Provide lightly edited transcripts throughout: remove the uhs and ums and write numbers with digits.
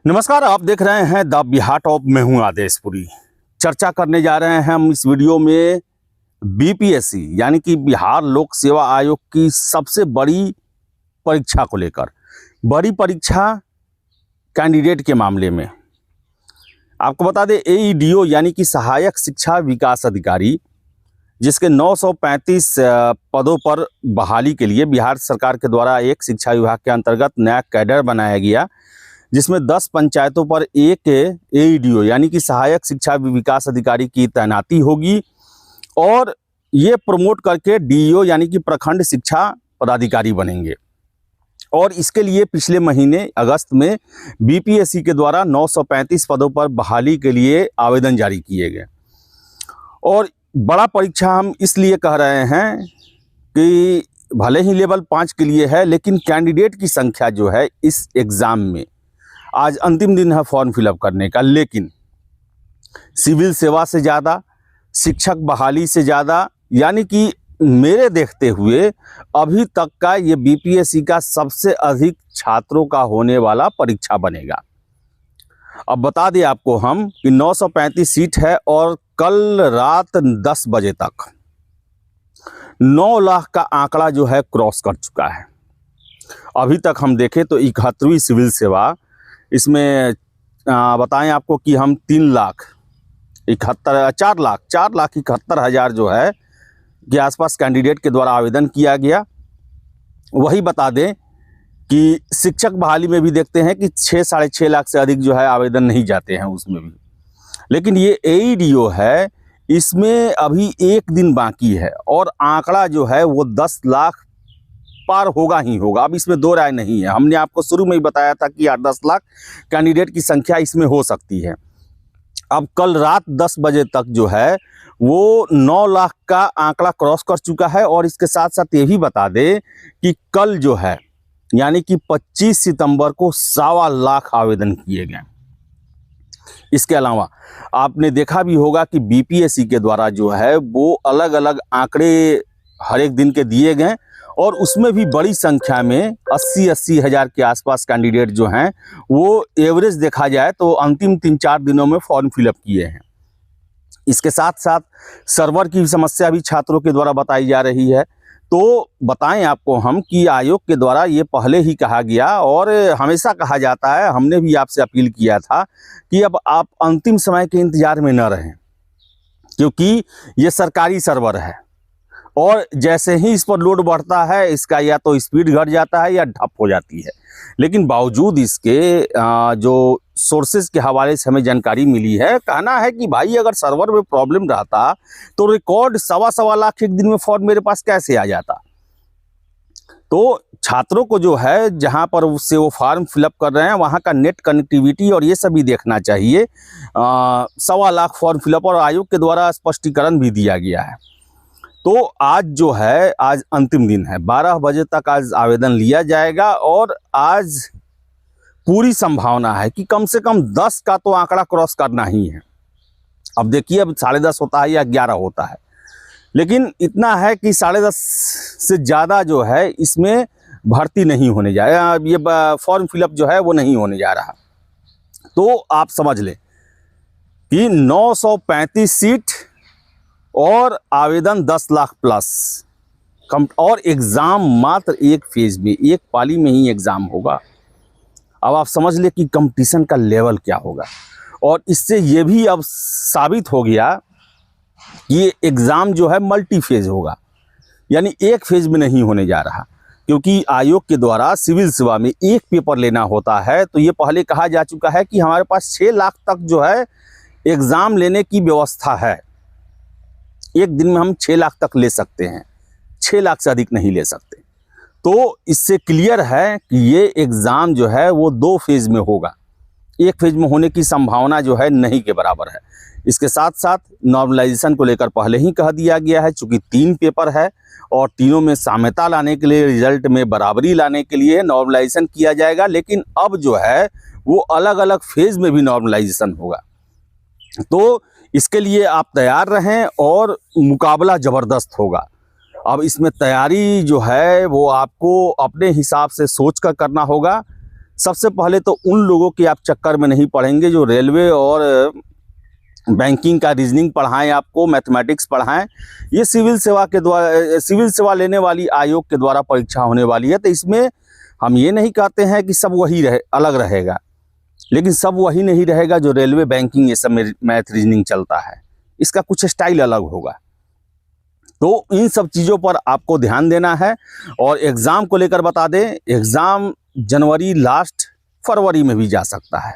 नमस्कार, आप देख रहे हैं द बिहार टॉप। मैं हूं आदेशपुरी। चर्चा करने जा रहे हैं हम इस वीडियो में बीपीएससी यानी कि बिहार लोक सेवा आयोग की सबसे बड़ी परीक्षा को लेकर। बड़ी परीक्षा कैंडिडेट के मामले में आपको बता दें, एईडीओ यानी कि सहायक शिक्षा विकास अधिकारी, जिसके 935 पदों पर बहाली के लिए बिहार सरकार के द्वारा एक शिक्षा विभाग के अंतर्गत नया कैडर बनाया गया, जिसमें 10 पंचायतों पर एक एईडीओ यानी कि सहायक शिक्षा विकास अधिकारी की तैनाती होगी और ये प्रमोट करके डीईओ यानी कि प्रखंड शिक्षा पदाधिकारी बनेंगे। और इसके लिए पिछले महीने अगस्त में बीपीएससी के द्वारा 935 पदों पर बहाली के लिए आवेदन जारी किए गए। और बड़ा परीक्षा हम इसलिए कह रहे हैं कि भले ही लेवल 5 के लिए है, लेकिन कैंडिडेट की संख्या जो है इस एग्ज़ाम में, आज अंतिम दिन है फॉर्म फिलअप करने का, लेकिन सिविल सेवा से ज़्यादा, शिक्षक बहाली से ज़्यादा, यानी कि मेरे देखते हुए अभी तक का ये बीपीएससी का सबसे अधिक छात्रों का होने वाला परीक्षा बनेगा। अब बता दें आपको हम कि 935 सीट है और कल रात 10 बजे तक 9 लाख का आंकड़ा जो है क्रॉस कर चुका है। अभी तक हम देखें तो 71वीं सिविल सेवा, इसमें बताएं आपको कि हम 4 लाख 71 हज़ार जो है के आसपास कैंडिडेट के द्वारा आवेदन किया गया। वही बता दें कि शिक्षक बहाली में भी देखते हैं कि 6-6.5 लाख से अधिक जो है आवेदन नहीं जाते हैं उसमें भी। लेकिन ये एईडीओ है, इसमें अभी एक दिन बाकी है और आंकड़ा जो है वो 10 लाख पार होगा ही होगा। अब इसमें दो राय नहीं है। हमने आपको शुरू में ही बताया था कि 8-10 लाख कैंडिडेट की संख्या इसमें हो सकती है। अब कल रात 10 बजे तक जो है वो 9 लाख का आंकड़ा क्रॉस कर चुका है। और इसके साथ साथ ये भी बता दें कि कल जो है यानी कि 25 सितंबर को 1.25 लाख आवेदन किए गए। इसके अलावा आपने देखा भी होगा कि बीपीएससी के द्वारा जो है वो अलग अलग आंकड़े हर एक दिन के दिए गए और उसमें भी बड़ी संख्या में 80 हज़ार के आसपास कैंडिडेट जो हैं वो एवरेज देखा जाए तो अंतिम 3-4 दिनों में फॉर्म फिलअप किए हैं। इसके साथ साथ सर्वर की समस्या भी छात्रों के द्वारा बताई जा रही है। तो बताएं आपको हम कि आयोग के द्वारा ये पहले ही कहा गया और हमेशा कहा जाता है, हमने भी आपसे अपील किया था कि अब आप अंतिम समय के इंतज़ार में न रहें, क्योंकि ये सरकारी सर्वर है और जैसे ही इस पर लोड बढ़ता है इसका या तो स्पीड घट जाता है या ठप हो जाती है। लेकिन बावजूद इसके जो सोर्सेज के हवाले से हमें जानकारी मिली है, कहना है कि भाई अगर सर्वर में प्रॉब्लम रहता तो रिकॉर्ड 1.25 लाख एक दिन में फॉर्म मेरे पास कैसे आ जाता। तो छात्रों को जो है जहां पर उससे वो फॉर्म फिलअप कर रहे हैं वहां का नेट कनेक्टिविटी और ये सभी देखना चाहिए। 1.25 लाख फॉर्म फिलअप और आयोग के द्वारा स्पष्टीकरण भी दिया गया है। तो आज जो है, आज अंतिम दिन है, 12 बजे तक आज आवेदन लिया जाएगा और आज पूरी संभावना है कि कम से कम 10 का तो आंकड़ा क्रॉस करना ही है। अब देखिए, अब 10:30 होता है या 11 होता है, लेकिन इतना है कि 10:30 से ज़्यादा जो है इसमें भर्ती नहीं होने जा रहा, ये फॉर्म फिलअप जो है वो नहीं होने जा रहा। तो आप समझ लें कि 935 सीट और आवेदन 10 लाख प्लस और एग्ज़ाम मात्र एक फेज़ में, एक पाली में ही एग्ज़ाम होगा। अब आप समझ ले कि कंपटीशन का लेवल क्या होगा। और इससे ये भी अब साबित हो गया कि ये एग्ज़ाम जो है मल्टी फेज़ होगा, यानी एक फेज़ में नहीं होने जा रहा। क्योंकि आयोग के द्वारा सिविल सेवा में एक पेपर लेना होता है, तो ये पहले कहा जा चुका है कि हमारे पास 6 लाख तक जो है एग्ज़ाम लेने की व्यवस्था है। एक दिन में हम 6 लाख तक ले सकते हैं, 6 लाख से अधिक नहीं ले सकते। तो इससे क्लियर है कि ये एग्ज़ाम जो है वो 2 फेज़ में होगा, एक फेज़ में होने की संभावना जो है नहीं के बराबर है। इसके साथ साथ नॉर्मलाइजेशन को लेकर पहले ही कह दिया गया है, चूँकि 3 पेपर है और तीनों में साम्यता लाने के लिए, रिजल्ट में बराबरी लाने के लिए नॉर्मलाइजेशन किया जाएगा। लेकिन अब जो है वो अलग अलग फेज़ में भी नॉर्मलाइजेशन होगा। तो इसके लिए आप तैयार रहें और मुकाबला ज़बरदस्त होगा। अब इसमें तैयारी जो है वो आपको अपने हिसाब से सोच कर करना होगा सबसे पहले तो उन लोगों के आप चक्कर में नहीं पड़ेंगे जो रेलवे और बैंकिंग का रीजनिंग पढ़ाएं, आपको मैथमेटिक्स पढ़ाएं। ये सिविल सेवा के द्वारा, सिविल सेवा लेने वाली आयोग के द्वारा परीक्षा होने वाली है। तो इसमें हम ये नहीं कहते हैं कि सब वही अलग रहेगा, लेकिन सब वही नहीं रहेगा जो रेलवे बैंकिंग ये सब में मैथ रीजनिंग चलता है। इसका कुछ स्टाइल अलग होगा। तो इन सब चीज़ों पर आपको ध्यान देना है। और एग्ज़ाम को लेकर बता दें, एग्ज़ाम जनवरी लास्ट फरवरी में भी जा सकता है।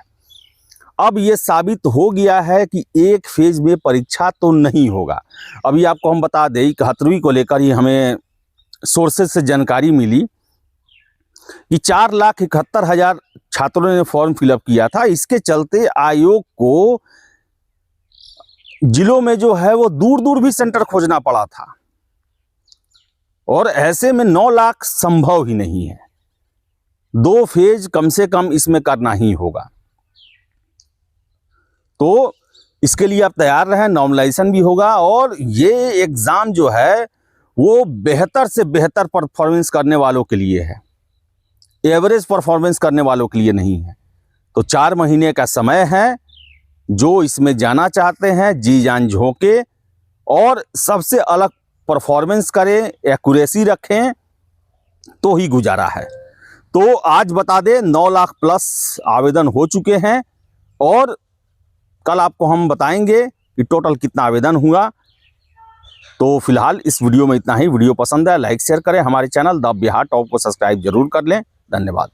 अब ये साबित हो गया है कि एक फेज में परीक्षा तो नहीं होगा। अभी आपको हम बता दें 71वीं को लेकर ही हमें सोर्सेज से जानकारी मिली कि 4,71,000 छात्रों ने फॉर्म फिलअप किया था। इसके चलते आयोग को जिलों में जो है वो दूर दूर भी सेंटर खोजना पड़ा था, और ऐसे में 9 लाख संभव ही नहीं है। 2 फेज कम से कम इसमें करना ही होगा। तो इसके लिए आप तैयार रहें, नॉर्मलाइजेशन भी होगा। और ये एग्ज़ाम जो है वो बेहतर से बेहतर परफॉर्मेंस करने वालों के लिए है, एवरेज परफॉर्मेंस करने वालों के लिए नहीं है। तो 4 महीने का समय है। जो इसमें जाना चाहते हैं जी जान झोंके और सबसे अलग परफॉर्मेंस करें, एक्यूरेसी रखें, तो ही गुजारा है। तो आज बता दें 9 लाख प्लस आवेदन हो चुके हैं, और कल आपको हम बताएंगे कि टोटल कितना आवेदन हुआ। तो फिलहाल इस वीडियो में इतना ही। वीडियो पसंद है लाइक शेयर करें, हमारे चैनल द बिहार टॉप को सब्सक्राइब जरूर कर लें। धन्यवाद।